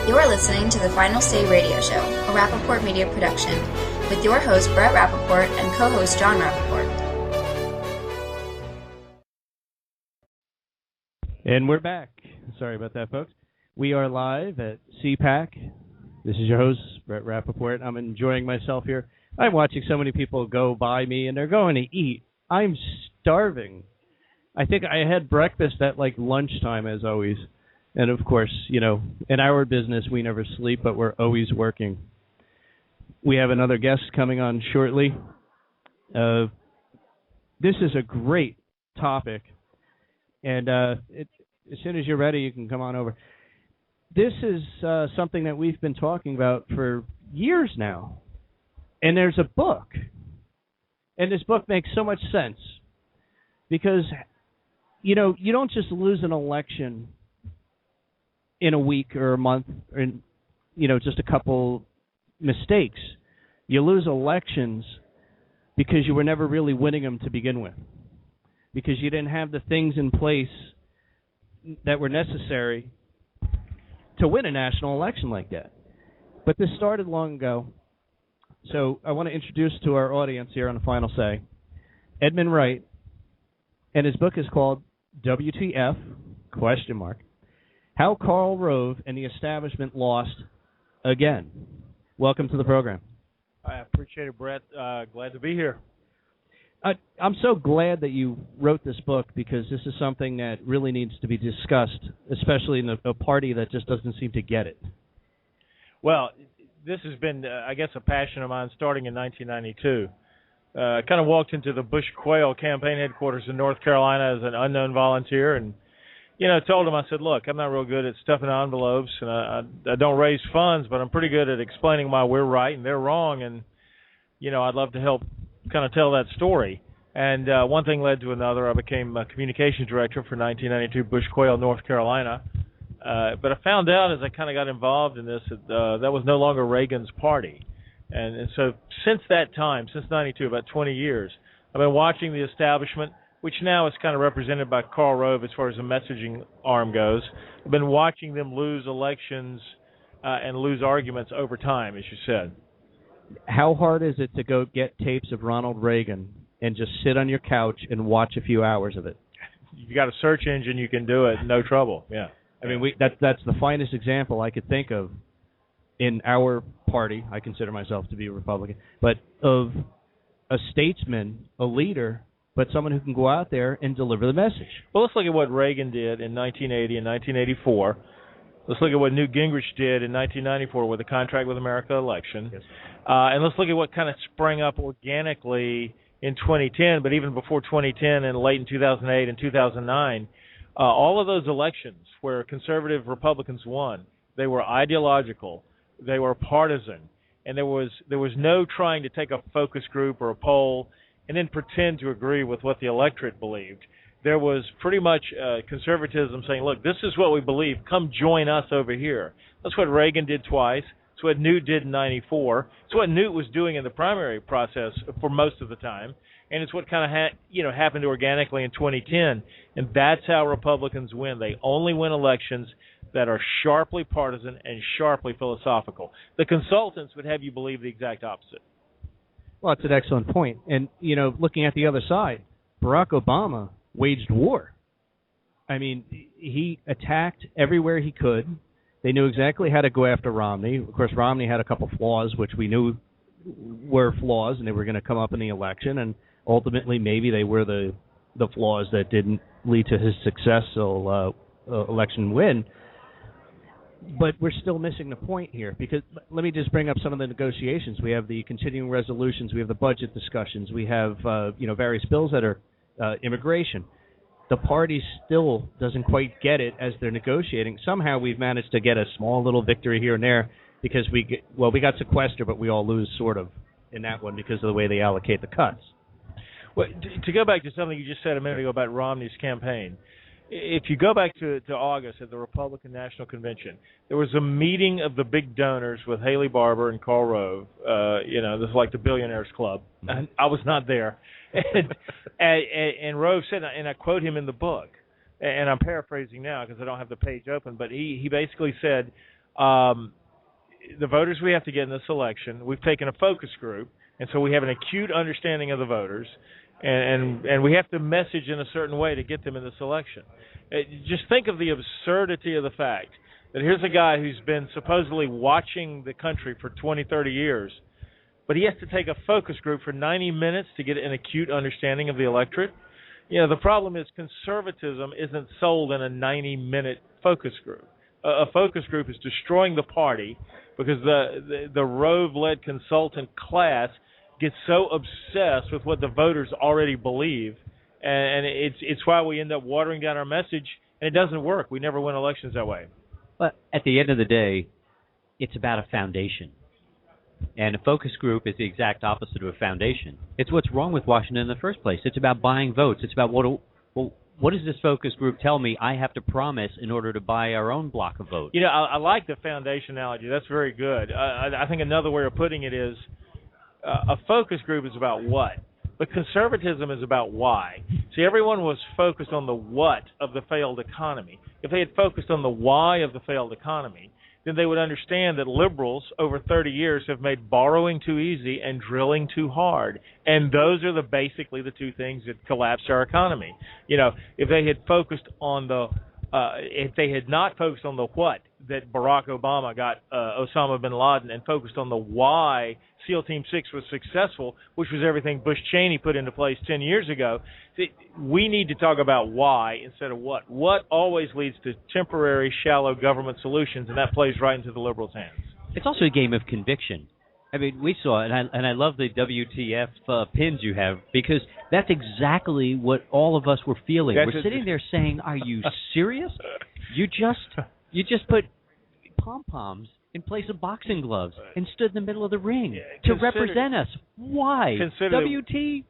You're listening to the Final Say Radio Show, a Rappaport Media production, with your host Brett Rappaport and co-host John Rappaport. And we're back. Sorry about that, folks. We are live at CPAC. This is your host, Brett Rappaport. I'm enjoying myself here. I'm watching so many people go by me, and they're going to eat. I'm starving. I think I had breakfast at, lunchtime, as always. And, of course, in our business, we never sleep, but we're always working. We have another guest coming on shortly. This is a great topic. And as soon as you're ready, you can come on over. This is something that we've been talking about for years now. And there's a book. And this book makes so much sense. Because, you don't just lose an election in a week or a month or in, just a couple mistakes. You lose elections because you were never really winning them to begin with. Because you didn't have the things in place that were necessary to win a national election like that. But this started long ago. So I want to introduce to our audience here on the Final Say, Edmund Wright, and his book is called WTF, ? How Karl Rove and the Establishment Lost Again. Welcome to the program. I appreciate it, Brett. Glad to be here. I'm so glad that you wrote this book because this is something that really needs to be discussed, especially in a party that just doesn't seem to get it. Well, this has been, I guess, a passion of mine starting in 1992. I kind of walked into the Bush Quail campaign headquarters in North Carolina as an unknown volunteer and, told them, I said, look, I'm not real good at stuffing envelopes and I don't raise funds, but I'm pretty good at explaining why we're right and they're wrong. And, I'd love to help kind of tell that story. And one thing led to another. I became a communications director for 1992 Bush Quail, North Carolina. But I found out as I kind of got involved in this that was no longer Reagan's party. And so since that time, since 92, about 20 years, I've been watching the establishment, which now is kind of represented by Karl Rove as far as the messaging arm goes. I've been watching them lose elections and lose arguments over time, as you said. How hard is it to go get tapes of Ronald Reagan and just sit on your couch and watch a few hours of it? You got a search engine, you can do it, no trouble. Yeah. I mean, that's the finest example I could think of in our party. I consider myself to be a Republican, but of a statesman, a leader, but someone who can go out there and deliver the message. Well, let's look at what Reagan did in 1980 and 1984. Let's look at what Newt Gingrich did in 1994 with the Contract with America election. Yes. And let's look at what kind of sprang up organically in 2010, but even before 2010 and late in 2008 and 2009. All of those elections where conservative Republicans won, they were ideological, they were partisan, and there was no trying to take a focus group or a poll and then pretend to agree with what the electorate believed. There was pretty much conservatism saying, look, this is what we believe. Come join us over here. That's what Reagan did twice. It's what Newt did in 94. It's what Newt was doing in the primary process for most of the time. And it's what kind of happened organically in 2010. And that's how Republicans win. They only win elections that are sharply partisan and sharply philosophical. The consultants would have you believe the exact opposite. Well, that's an excellent point. And, looking at the other side, Barack Obama waged war. I mean, he attacked everywhere he could. They knew exactly how to go after Romney. Of course, Romney had a couple flaws, which we knew were flaws, and they were going to come up in the election. And ultimately, maybe they were the flaws that didn't lead to his successful election win. But we're still missing the point here, because let me just bring up some of the negotiations. We have the continuing resolutions. We have the budget discussions. We have various bills that are immigration. The party still doesn't quite get it as they're negotiating. Somehow we've managed to get a small little victory here and there because we got sequester, but we all lose sort of in that one because of the way they allocate the cuts. Well, to go back to something you just said a minute ago about Romney's campaign, if you go back to August at the Republican National Convention, there was a meeting of the big donors with Haley Barbour and Karl Rove. This is like the Billionaires Club. Mm-hmm. I was not there. And Rove said, and I quote him in the book, and I'm paraphrasing now because I don't have the page open, but he basically said, the voters we have to get in this election, we've taken a focus group, and so we have an acute understanding of the voters, and we have to message in a certain way to get them in this election. Just think of the absurdity of the fact that here's a guy who's been supposedly watching the country for 20, 30 years, but he has to take a focus group for 90 minutes to get an acute understanding of the electorate. The problem is conservatism isn't sold in a 90-minute focus group. A focus group is destroying the party because the Rove-led consultant class gets so obsessed with what the voters already believe, and it's why we end up watering down our message, and it doesn't work. We never win elections that way. But at the end of the day, it's about a foundation. And a focus group is the exact opposite of a foundation. It's what's wrong with Washington in the first place. It's about buying votes. It's about what does this focus group tell me I have to promise in order to buy our own block of votes? I like the foundation analogy. That's very good. I think another way of putting it is a focus group is about what, but conservatism is about why. See, everyone was focused on the what of the failed economy. If they had focused on the why of the failed economy, then they would understand that liberals over 30 years have made borrowing too easy and drilling too hard. And those are basically the two things that collapsed our economy. If they had focused on if they had not focused on the what, that Barack Obama got Osama bin Laden, and focused on the why SEAL Team 6 was successful, which was everything Bush Cheney put into place 10 years ago, we need to talk about why instead of what. What always leads to temporary, shallow government solutions, and that plays right into the liberals' hands. It's also a game of conviction. I mean, we saw it, and I love the WTF pins you have, because that's exactly what all of us were feeling. We're sitting there saying, "Are you serious? You just put pom-poms in place of boxing gloves and stood in the middle of the ring to represent us. Why? WTF?"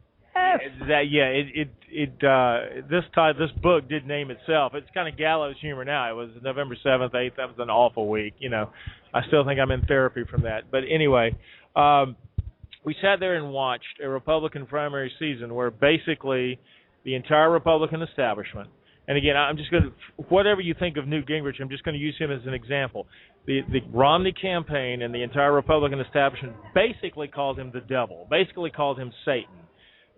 This book did name itself. It's kind of gallows humor now. It was November 7th, 8th. That was an awful week. I still think I'm in therapy from that. But anyway, we sat there and watched a Republican primary season where basically the entire Republican establishment, and again, I'm just going to, whatever you think of Newt Gingrich, I'm just going to use him as an example. The Romney campaign and the entire Republican establishment basically called him the devil, basically called him Satan.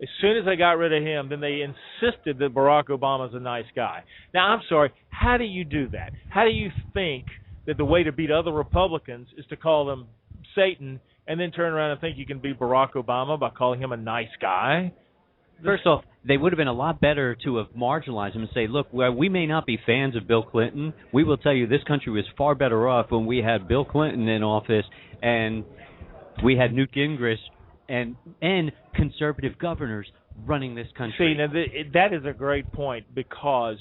As soon as they got rid of him, then they insisted that Barack Obama's a nice guy. Now, I'm sorry, how do you do that? How do you think that the way to beat other Republicans is to call them Satan and then turn around and think you can beat Barack Obama by calling him a nice guy? First off, they would have been a lot better to have marginalized him and say, look, we may not be fans of Bill Clinton. We will tell you this country was far better off when we had Bill Clinton in office and we had Newt Gingrich and conservative governors running this country. See, now that is a great point, because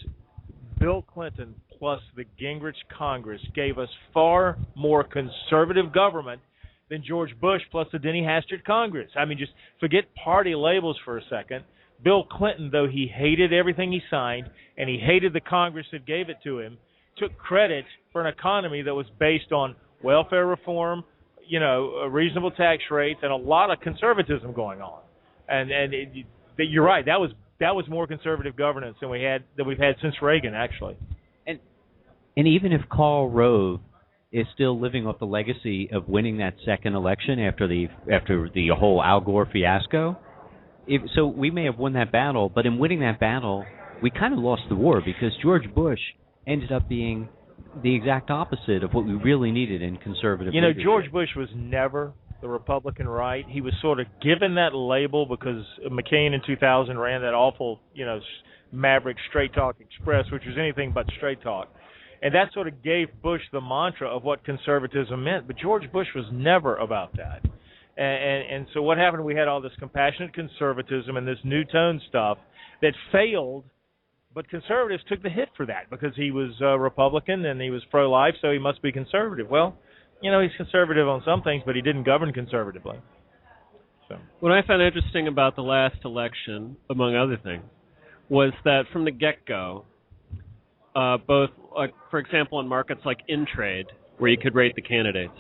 Bill Clinton plus the Gingrich Congress gave us far more conservative government than George Bush plus the Denny Hastert Congress. I mean, just forget party labels for a second. Bill Clinton, though he hated everything he signed and he hated the Congress that gave it to him, took credit for an economy that was based on welfare reform, reasonable tax rates, and a lot of conservatism going on. And you're right. That was more conservative governance than we've had since Reagan, actually. And even if Karl Rove is still living off the legacy of winning that second election after the whole Al Gore fiasco, so we may have won that battle, but in winning that battle, we kind of lost the war, because George Bush ended up being the exact opposite of what we really needed in conservative leadership. George Bush was never the Republican right. He was sort of given that label because McCain in 2000 ran that awful, Maverick Straight Talk Express, which was anything but straight talk. And that sort of gave Bush the mantra of what conservatism meant. But George Bush was never about that. And so what happened, we had all this compassionate conservatism and this new tone stuff that failed, but conservatives took the hit for that because he was a Republican and he was pro-life, so he must be conservative. Well, he's conservative on some things, but he didn't govern conservatively. So what I found interesting about the last election, among other things, was that from the get-go, both, for example, in markets like InTrade, where you could rate the candidates,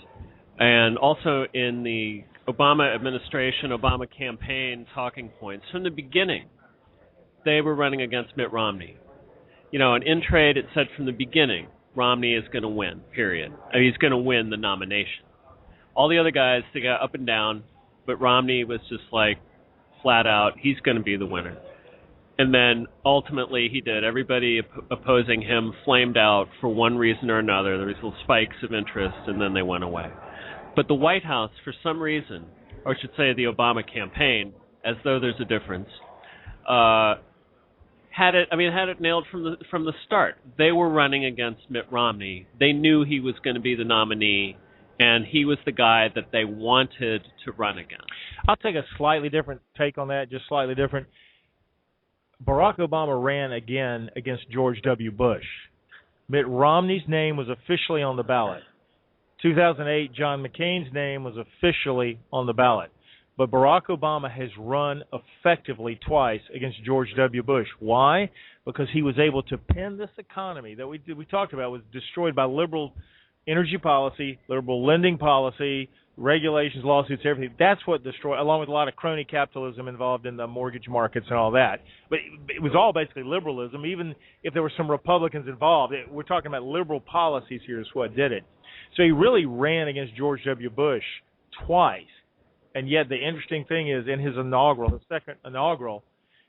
and also in the Obama administration, Obama campaign talking points, from the beginning, they were running against Mitt Romney. In InTrade, it said from the beginning, Romney is going to win, period. I mean, he's going to win the nomination. All the other guys, they got up and down, but Romney was just like flat out, he's going to be the winner. And then ultimately he did. Everybody opposing him flamed out for one reason or another. There was little spikes of interest, and then they went away. But the White House, for some reason, or I should say the Obama campaign, as though there's a difference, had it nailed from the start. They were running against Mitt Romney. They knew he was going to be the nominee, and he was the guy that they wanted to run against. I'll take a slightly different take on that, just slightly different. Barack Obama ran again against George W. Bush. Mitt Romney's name was officially on the ballot. 2008, John McCain's name was officially on the ballot. But Barack Obama has run effectively twice against George W. Bush. Why? Because he was able to pin this economy that we talked about was destroyed by liberal energy policy, liberal lending policy, regulations, lawsuits, everything. That's what destroyed, along with a lot of crony capitalism involved in the mortgage markets and all that. But it was all basically liberalism, even if there were some Republicans involved. We're talking about liberal policies here is what did it. So he really ran against George W. Bush twice. And yet the interesting thing is, in his second inaugural,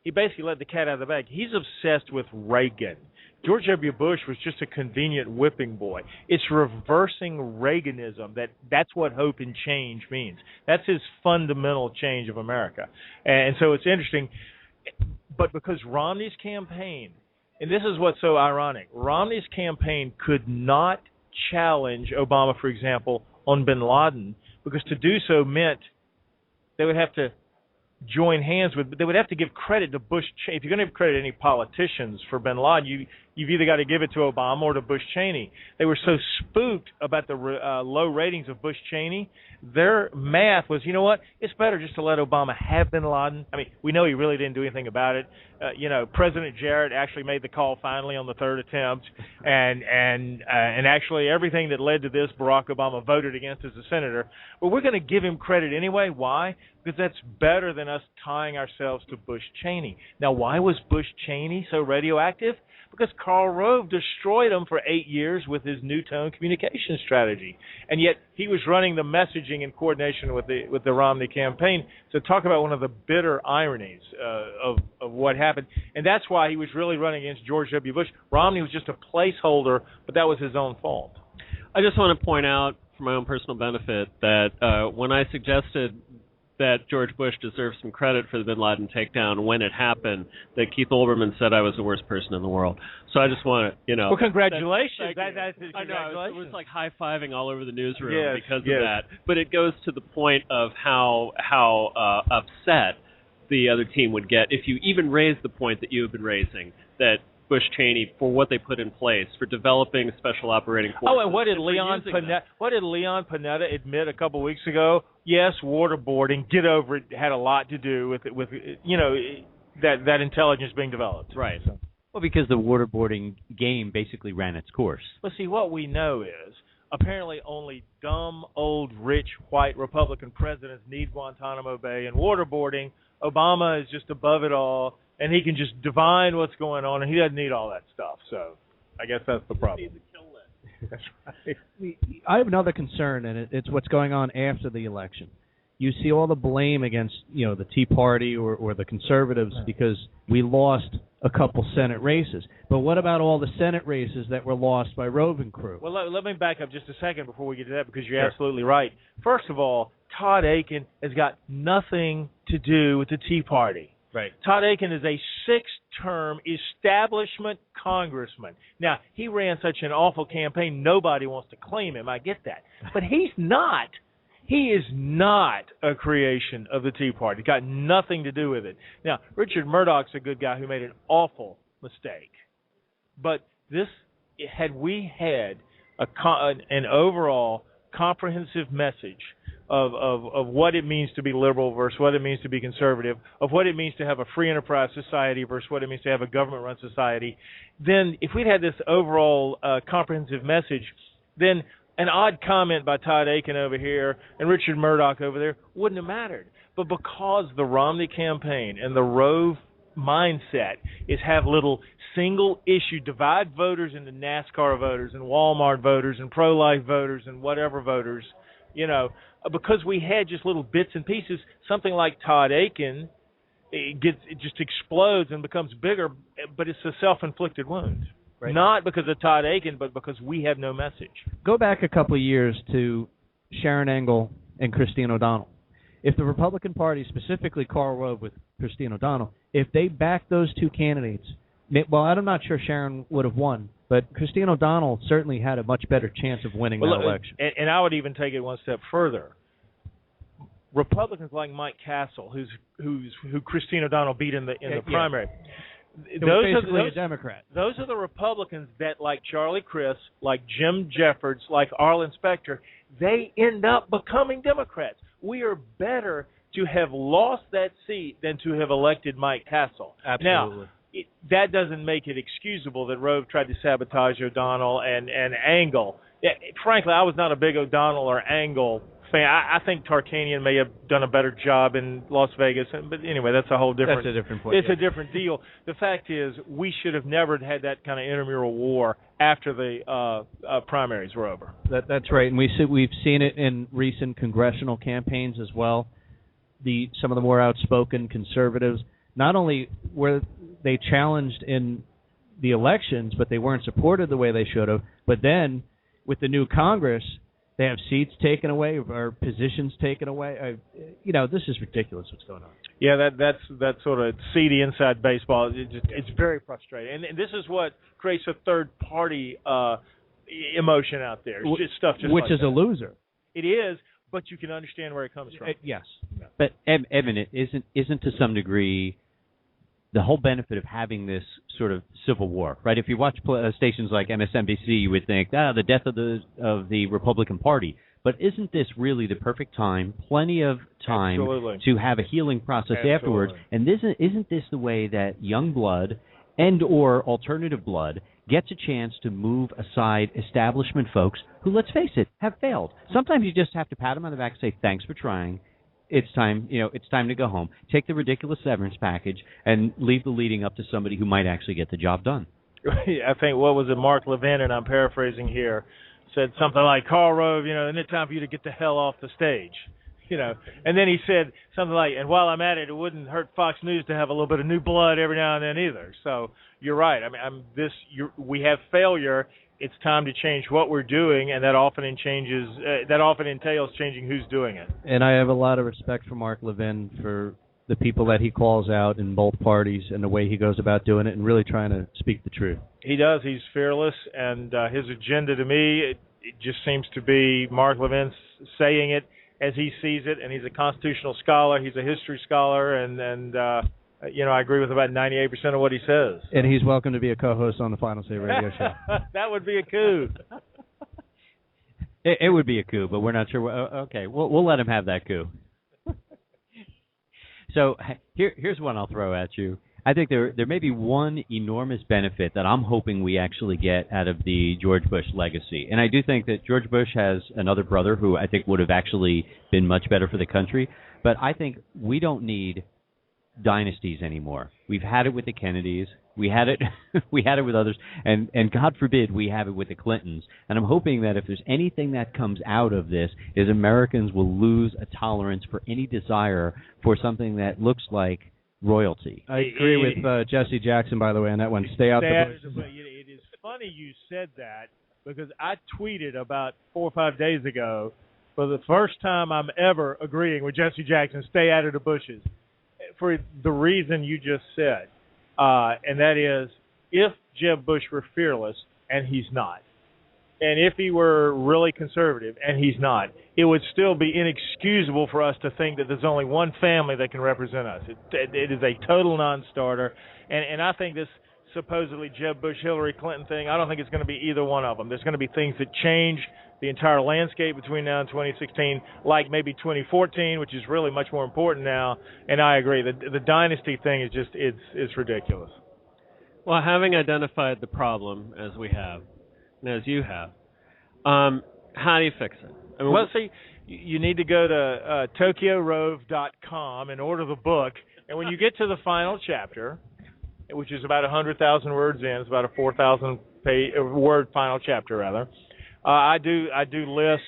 he basically let the cat out of the bag. He's obsessed with Reagan. George W. Bush was just a convenient whipping boy. It's reversing Reaganism. That's what hope and change means. That's his fundamental change of America. And so it's interesting. But because Romney's campaign, and this is what's so ironic, Romney's campaign could not challenge Obama, for example, on bin Laden, because to do so meant they would have to join hands with, they would have to give credit to Bush. If you're going to give credit to any politicians for bin Laden, you've either got to give it to Obama or to Bush Cheney. They were so spooked about the low ratings of Bush Cheney, their math was, you know what, it's better just to let Obama have bin Laden. I mean, we know he really didn't do anything about it. President Jarrett actually made the call finally on the third attempt, and actually everything that led to this, Barack Obama voted against as a senator. Well, we're going to give him credit anyway. Why? Because that's better than us tying ourselves to Bush Cheney. Now, why was Bush Cheney so radioactive? Because Karl Rove destroyed him for 8 years with his new tone communication strategy. And yet he was running the messaging in coordination with the Romney campaign. So talk about one of the bitter ironies of what happened. And that's why he was really running against George W. Bush. Romney was just a placeholder, but that was his own fault. I just want to point out, for my own personal benefit, that when I suggested that George Bush deserves some credit for the bin Laden takedown when it happened, that Keith Olbermann said I was the worst person in the world. So I just want to, Well, congratulations. Congratulations. I know, it was like high-fiving all over the newsroom because of that. But it goes to the point of how upset the other team would get if you even raised the point that you have been raising, that Bush Cheney, for what they put in place, for developing special operating forces. Oh, and what did Leon Panetta admit a couple weeks ago? Yes, waterboarding, get over it, had a lot to do with that intelligence being developed. Right. So. Well, because the waterboarding game basically ran its course. But see, what we know is apparently only dumb, old, rich, white Republican presidents need Guantanamo Bay and waterboarding. Obama is just above it all, and he can just divine what's going on, and he doesn't need all that stuff. So I guess that's the problem. That's right. I have another concern, and it's what's going on after the election. You see all the blame against, the Tea Party or the conservatives because we lost a couple Senate races. But what about all the Senate races that were lost by Rove and crew? Well, let me back up just a second before we get to that, because you're absolutely right. First of all, Todd Akin has got nothing to do with the Tea Party. Right. Todd Akin is a six-term establishment congressman. Now, he ran such an awful campaign, nobody wants to claim him. I get that. But he's not. He is not a creation of the Tea Party. Got nothing to do with it. Now, Richard Murdoch's a good guy who made an awful mistake. But had we had an overall comprehensive message of what it means to be liberal versus what it means to be conservative, of what it means to have a free enterprise society versus what it means to have a government-run society, then if we'd had this overall comprehensive message, then an odd comment by Todd Akin over here and Richard Murdoch over there wouldn't have mattered. But because the Romney campaign and the Rove mindset is have little single-issue, divide voters into NASCAR voters and Walmart voters and pro-life voters and whatever voters, because we had just little bits and pieces. Something like Todd Aiken, it just explodes and becomes bigger, but it's a self-inflicted wound. Right. Not because of Todd Aiken, but because we have no message. Go back a couple of years to Sharon Engel and Christine O'Donnell. If the Republican Party, specifically Karl Rove with Christine O'Donnell, if they backed those two candidates, well, I'm not sure Sharon would have won, but Christine O'Donnell certainly had a much better chance of winning that election. And I would even take it one step further. Republicans like Mike Castle, who Christine O'Donnell beat in the primary. Those are a Democrat. Those are the Republicans that, like Charlie Crist, like Jim Jeffords, like Arlen Specter, they end up becoming Democrats. We are better to have lost that seat than to have elected Mike Castle. Absolutely. Now, that doesn't make it excusable that Rove tried to sabotage O'Donnell and Engel. Frankly, I was not a big O'Donnell or Engel fan. I think Tarkanian may have done a better job in Las Vegas, but anyway, that's a whole different. That's a different point. It's a different deal. The fact is, we should have never had that kind of intramural war after the primaries were over. That's right, and we've seen it in recent congressional campaigns as well. Some of the more outspoken conservatives, not only were they challenged in the elections, but they weren't supported the way they should have. But then, with the new Congress, they have seats taken away or positions taken away. This is ridiculous what's going on. Yeah, that's sort of seedy inside baseball. It's very frustrating, and this is what creates a third-party emotion out there. It's just stuff just which like is that. A loser. It is, but you can understand where it comes from. Yes, but Evan, it isn't to some degree the whole benefit of having this sort of civil war, right? If you watch stations like MSNBC, you would think, the death of the Republican Party. But isn't this really the perfect time, plenty of time Absolutely. to have a healing process Absolutely. afterwards? And isn't this the way that young blood and or alternative blood gets a chance to move aside establishment folks who, let's face it, have failed? Sometimes you just have to pat them on the back and say, thanks for trying. It's time, it's time to go home. Take the ridiculous severance package and leave the leading up to somebody who might actually get the job done. I think, what was it, Mark Levin, and I'm paraphrasing here, said something like, Karl Rove, isn't it time for you to get the hell off the stage? And then he said something like, and while I'm at it, it wouldn't hurt Fox News to have a little bit of new blood every now and then either. So you're right. I mean, we have failure. It's time to change what we're doing, and that often entails changing who's doing it. And I have a lot of respect for Mark Levin, for the people that he calls out in both parties and the way he goes about doing it and really trying to speak the truth. He does. He's fearless, and his agenda to me, it just seems to be Mark Levin saying it as he sees it, and he's a constitutional scholar. He's a history scholar, and I agree with about 98% of what he says. And he's welcome to be a co-host on the Final Say radio show. That would be a coup. It would be a coup, but we're not sure. Okay, we'll let him have that coup. So here's one I'll throw at you. I think there may be one enormous benefit that I'm hoping we actually get out of the George Bush legacy. And I do think that George Bush has another brother who I think would have actually been much better for the country. But I think we don't need dynasties anymore. We've had it with the Kennedys. We had it with others, and God forbid we have it with the Clintons. And I'm hoping that if there's anything that comes out of this, is Americans will lose a tolerance for any desire for something that looks like royalty. I agree with Jesse Jackson, by the way, on that one. Stay out the bushes. It is funny you said that, because I tweeted about 4 or 5 days ago, for the first time I'm ever agreeing with Jesse Jackson, stay out of the bushes, for the reason you just said. And that is, if Jeb Bush were fearless, and he's not, and if he were really conservative, and he's not, it would still be inexcusable for us to think that there's only one family that can represent us. It is a total non-starter, and I think this supposedly Jeb Bush, Hillary Clinton thing, I don't think it's going to be either one of them. There's going to be things that change the entire landscape between now and 2016, like maybe 2014, which is really much more important now. And I agree, the dynasty thing is just, it's ridiculous. Well, having identified the problem as we have, and as you have, how do you fix it? I mean, well, see, you need to go to TokyoRove.com and order the book, And when you get to the final chapter, which is about 100,000 words in, it's about a 4,000 word final chapter rather. I do list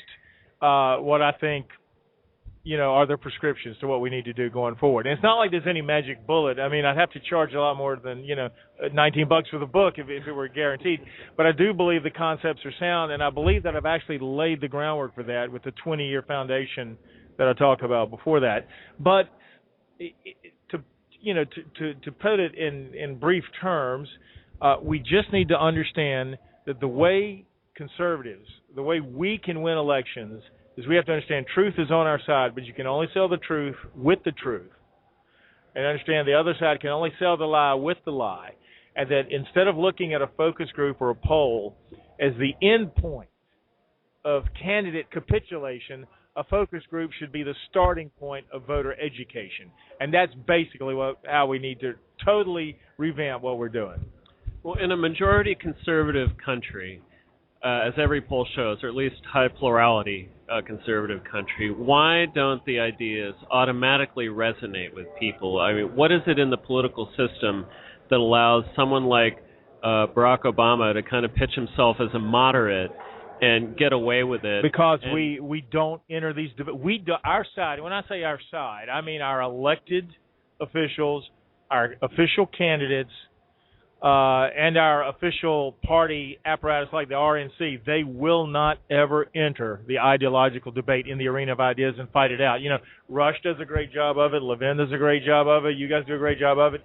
what I think, are the prescriptions to what we need to do going forward. And it's not like there's any magic bullet. I mean, I'd have to charge a lot more than, $19 for the book if it were guaranteed. But I do believe the concepts are sound, and I believe that I've actually laid the groundwork for that with the 20-year foundation that I talked about before that. But to put it in brief terms, we just need to understand that the way conservatives, the way we can win elections, is we have to understand truth is on our side, but you can only sell the truth with the truth. And understand the other side can only sell the lie with the lie. And that instead of looking at a focus group or a poll as the end point of candidate capitulation, a focus group should be the starting point of voter education. And that's basically how we need to totally revamp what we're doing. Well, in a majority conservative country, as every poll shows, or at least high plurality conservative country, why don't the ideas automatically resonate with people? I mean, what is it in the political system that allows someone like Barack Obama to kind of pitch himself as a moderate and get away with it? Because we don't enter these our side. When I say our side, I mean our elected officials, our official candidates, and our official party apparatus like the RNC. They will not ever enter the ideological debate in the arena of ideas and fight it out. Rush does a great job of it. Levin does a great job of it. You guys do a great job of it.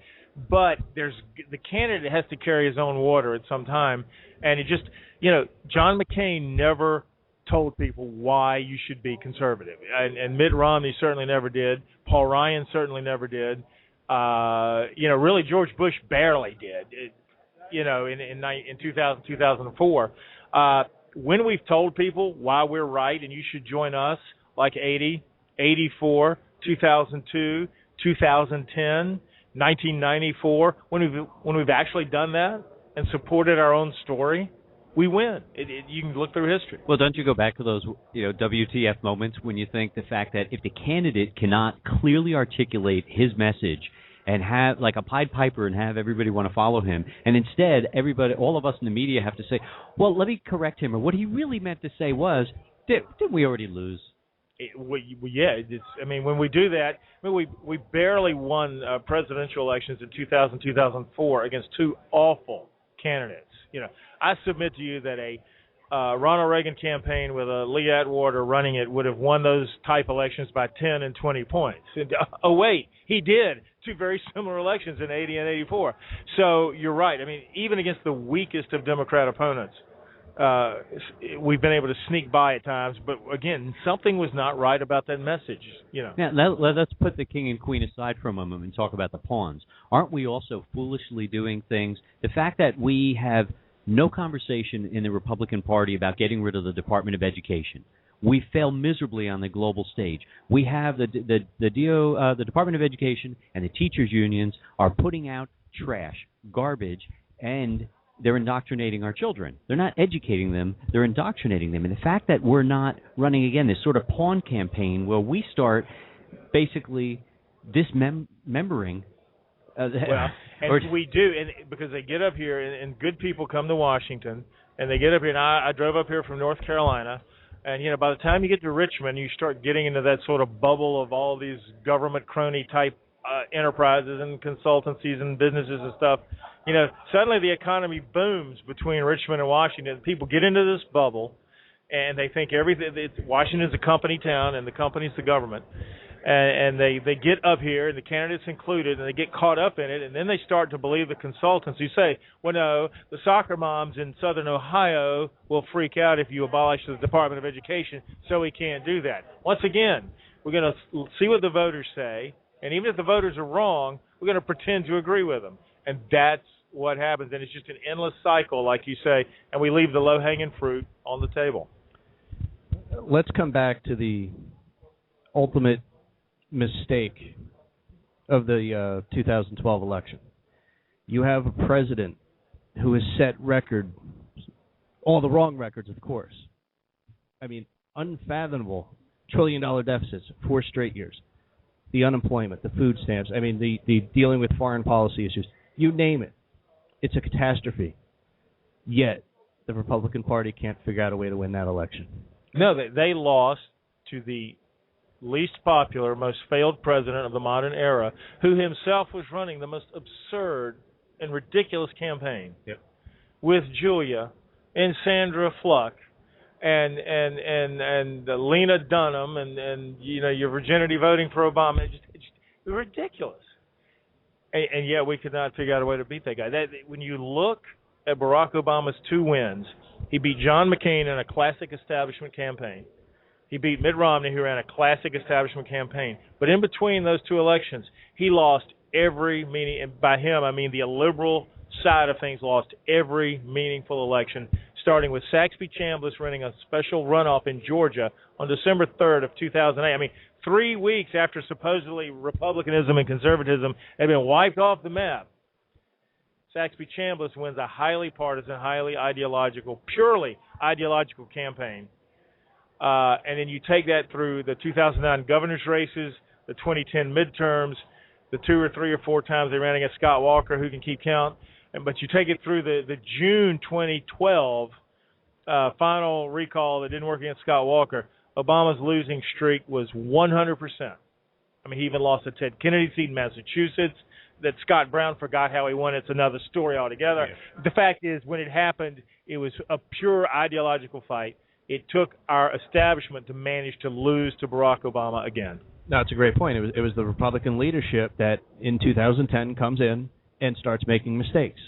But the candidate has to carry his own water at some time. And it just, John McCain never told people why you should be conservative. And Mitt Romney certainly never did. Paul Ryan certainly never did. Really George Bush barely did, in 2000, 2004. When we've told people why we're right and you should join us, like 80, 84, 2002, 2010, 1994, when we've actually done that and supported our own story, we win. You can look through history. Well, don't you go back to those, WTF moments when you think the fact that if the candidate cannot clearly articulate his message and have like a Pied Piper and have everybody want to follow him, and instead all of us in the media have to say, well, let me correct him, or what he really meant to say was, didn't we already lose? When we do that, we barely won presidential elections in 2000, 2004 against two awful candidates. I submit to you that a Ronald Reagan campaign with a Lee Atwater running it would have won those type elections by 10 and 20 points. Oh, wait, he did. Two very similar elections in 80 and 84. So you're right. I mean, even against the weakest of Democrat opponents, we've been able to sneak by at times. But, again, something was not right about that message. Now, let's put the king and queen aside for a moment and talk about the pawns. Aren't we also foolishly doing things? The fact that we have no conversation in the Republican Party about getting rid of the Department of Education. We fail miserably on the global stage. We have the Department of Education and the teachers' unions are putting out trash, garbage, and they're indoctrinating our children. They're not educating them, they're indoctrinating them. And the fact that we're not running, again, this sort of pawn campaign where we start basically dismembering we do, and because they get up here, and good people come to Washington, and they get up here, and I drove up here from North Carolina, and, by the time you get to Richmond, you start getting into that sort of bubble of all these government crony-type enterprises and consultancies and businesses and stuff. Suddenly the economy booms between Richmond and Washington. People get into this bubble, and they think Washington's a company town, and the company's the government. And they get up here, and the candidates included, and they get caught up in it, and then they start to believe the consultants who say, well, no, the soccer moms in southern Ohio will freak out if you abolish the Department of Education, so we can't do that. Once again, we're going to see what the voters say, and even if the voters are wrong, we're going to pretend to agree with them. And that's what happens, and it's just an endless cycle, like you say, and we leave the low-hanging fruit on the table. Let's come back to the ultimate mistake of the 2012 election. You have a president who has set all the wrong records, of course. I mean, unfathomable $1 trillion deficits, 4 straight years. the unemployment, the food stamps, I mean, the dealing with foreign policy issues, you name it. It's a catastrophe. Yet, the Republican Party can't figure out a way to win that election. No, they lost to the least popular, most failed president of the modern era, who himself was running the most absurd and ridiculous campaign with Julia and Sandra Fluck and Lena Dunham and your virginity voting for Obama. It's ridiculous. And yet we could not figure out a way to beat that guy. When you look at Barack Obama's 2 wins, he beat John McCain in a classic establishment campaign. He beat Mitt Romney, who ran a classic establishment campaign. But in between those 2 elections, he lost every meaning. And by him, I mean the liberal side of things lost every meaningful election, starting with Saxby Chambliss running a special runoff in Georgia on December 3rd of 2008. I mean, 3 weeks after supposedly Republicanism and conservatism had been wiped off the map, Saxby Chambliss wins a highly partisan, highly ideological, purely ideological campaign. And then you take that through the 2009 governor's races, the 2010 midterms, the 2 or 3 or 4 times they ran against Scott Walker, who can keep count. But you take it through the June 2012 final recall that didn't work against Scott Walker. Obama's losing streak was 100%. I mean, he even lost a Ted Kennedy seat in Massachusetts that Scott Brown forgot how he won. It's another story altogether. Yeah. The fact is, when it happened, it was a pure ideological fight. It took our establishment to manage to lose to Barack Obama again. No, it's a great point. It was the Republican leadership that in 2010 comes in and starts making mistakes.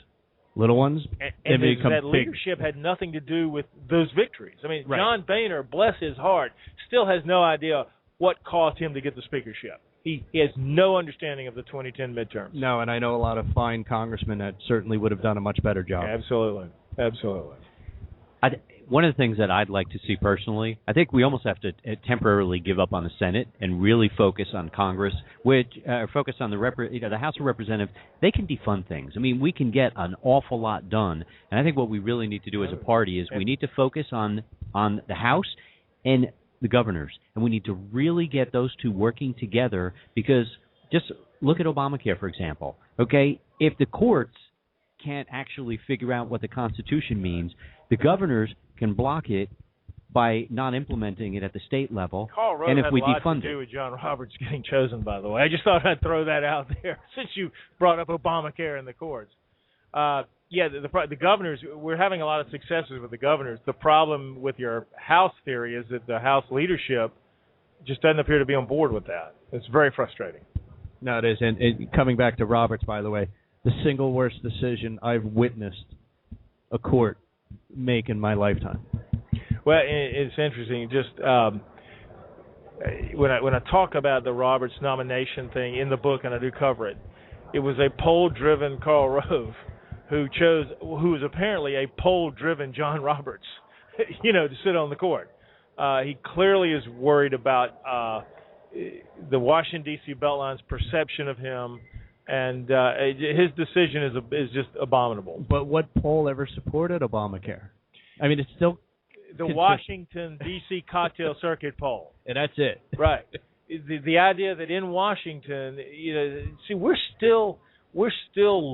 Little ones, and that leadership had nothing to do with those victories. I mean, right. John Boehner, bless his heart, still has no idea what caused him to get the speakership. He has no understanding of the 2010 midterms. No, and I know a lot of fine congressmen that certainly would have done a much better job. Absolutely. One of the things that I'd like to see personally, I think we almost have to temporarily give up on the Senate and really focus on Congress, which focus on the House of Representatives. They can defund things. I mean, we can get an awful lot done, and I think what we really need to do as a party is we need to focus on the House and the governors, and we need to really get those two working together, because just look at Obamacare, for example. Okay, if the courts can't actually figure out what the Constitution means, the governors can block it by not implementing it at the state level. Karl Rove and if had we a lot defund to do it. with John Roberts getting chosen, by the way. I just thought I'd throw that out there since you brought up Obamacare in the courts. The governors, we're having a lot of successes with the governors. The problem with your House theory is that the House leadership just doesn't appear to be on board with that. It's very frustrating. No, it is. And coming back to Roberts, by the way, the single worst decision I've witnessed a court make in my lifetime. Well, it's interesting. Just when I talk about the Roberts nomination thing in the book, and I do cover it, it was a poll-driven Karl Rove who was apparently a poll-driven John Roberts, to sit on the court. He clearly is worried about the Washington D.C. Beltline's perception of him. And his decision is just abominable. But what poll ever supported Obamacare? I mean, it's still the Washington D.C. cocktail circuit poll, and that's it. Right. The idea that in Washington, see, we're still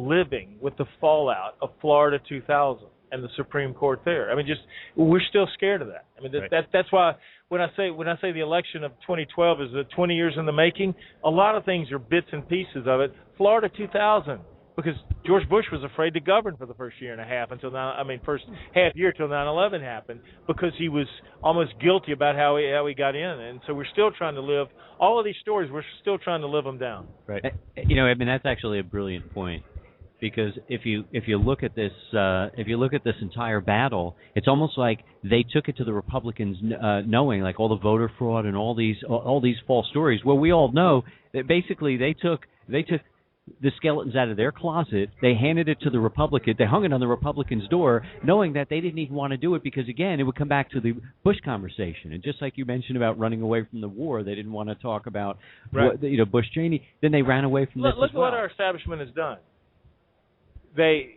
living with the fallout of Florida 2000 and the Supreme Court there. I mean, we're still scared of that. I mean, that's why when I say the election of 2012 is 20 years in the making, a lot of things are bits and pieces of it. Florida 2000, because George Bush was afraid to govern for the first year and a half first half year till 9/11 happened, because he was almost guilty about how he got in, and so we're still trying to live all of these stories. We're still trying to live them down. Right. That's actually a brilliant point. Because if you look at this entire battle, it's almost like they took it to the Republicans, knowing like all the voter fraud and all these false stories. Well, we all know that basically they took the skeletons out of their closet, they handed it to the Republican, they hung it on the Republicans' door, knowing that they didn't even want to do it because, again, it would come back to the Bush conversation. And just like you mentioned about running away from the war, they didn't want to talk about Bush Cheney. Then they ran away from this as well. Look at what our establishment has done. They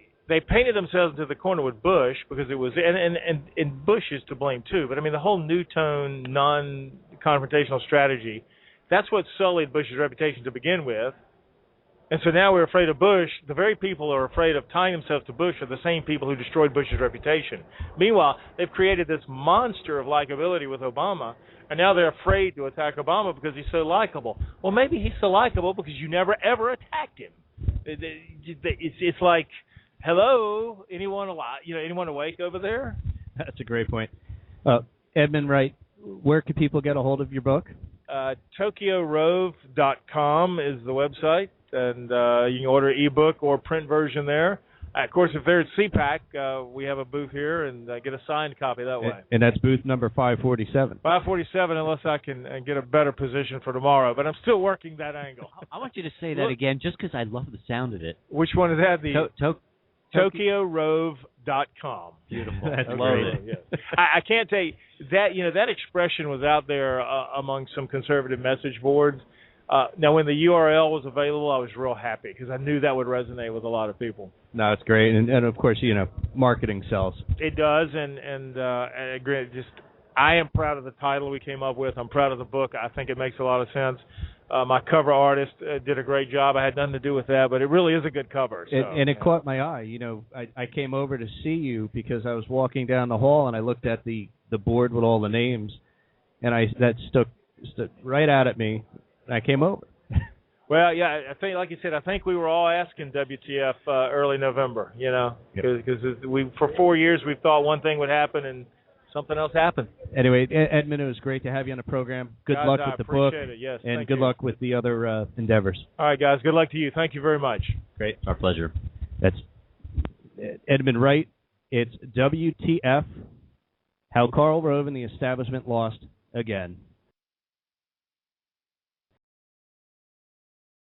painted themselves into the corner with Bush because it was and Bush is to blame too. But I mean, the whole new tone, non-confrontational strategy That's what sullied Bush's reputation to begin with. And so now we're afraid of Bush. The very people who are afraid of tying themselves to Bush are the same people who destroyed Bush's reputation. Meanwhile, they've created this monster of likability with Obama, and now they're afraid to attack Obama because he's so likable. Well, maybe he's so likable because you never, ever attacked him. It's like, hello, anyone awake over there? That's a great point. Edmund Wright, where can people get a hold of your book? TokyoRove.com is the website, and you can order ebook or print version there. Of course, if they're at CPAC, we have a booth here, and get a signed copy that way. And that's booth number 547. 547, unless I can get a better position for tomorrow. But I'm still working that angle. I want you to say that again, just because I love the sound of it. Which one is that? TokyoRove.com. Beautiful. That's great. Yes. I can't tell you that. That expression was out there among some conservative message boards. Now, when the URL was available, I was real happy because I knew that would resonate with a lot of people. No, it's great, and of course, marketing sells. It does, and I am proud of the title we came up with. I'm proud of the book. I think it makes a lot of sense. My cover artist did a great job. I had nothing to do with that, but it really is a good cover. So, and it caught my eye. I came over to see you because I was walking down the hall and I looked at the board with all the names, and that stood right out at me. And I came over. Well, yeah, I think, like you said, I think we were all asking WTF early November. Because for 4 years we've thought one thing would happen and something else happened. Anyway, Edmund, it was great to have you on the program. Good luck with the book. It. Yes, and good luck with the other endeavors. All right, guys. Good luck to you. Thank you very much. Great. Our pleasure. That's Edmund Wright. It's WTF, How Karl Rove and the Establishment Lost Again.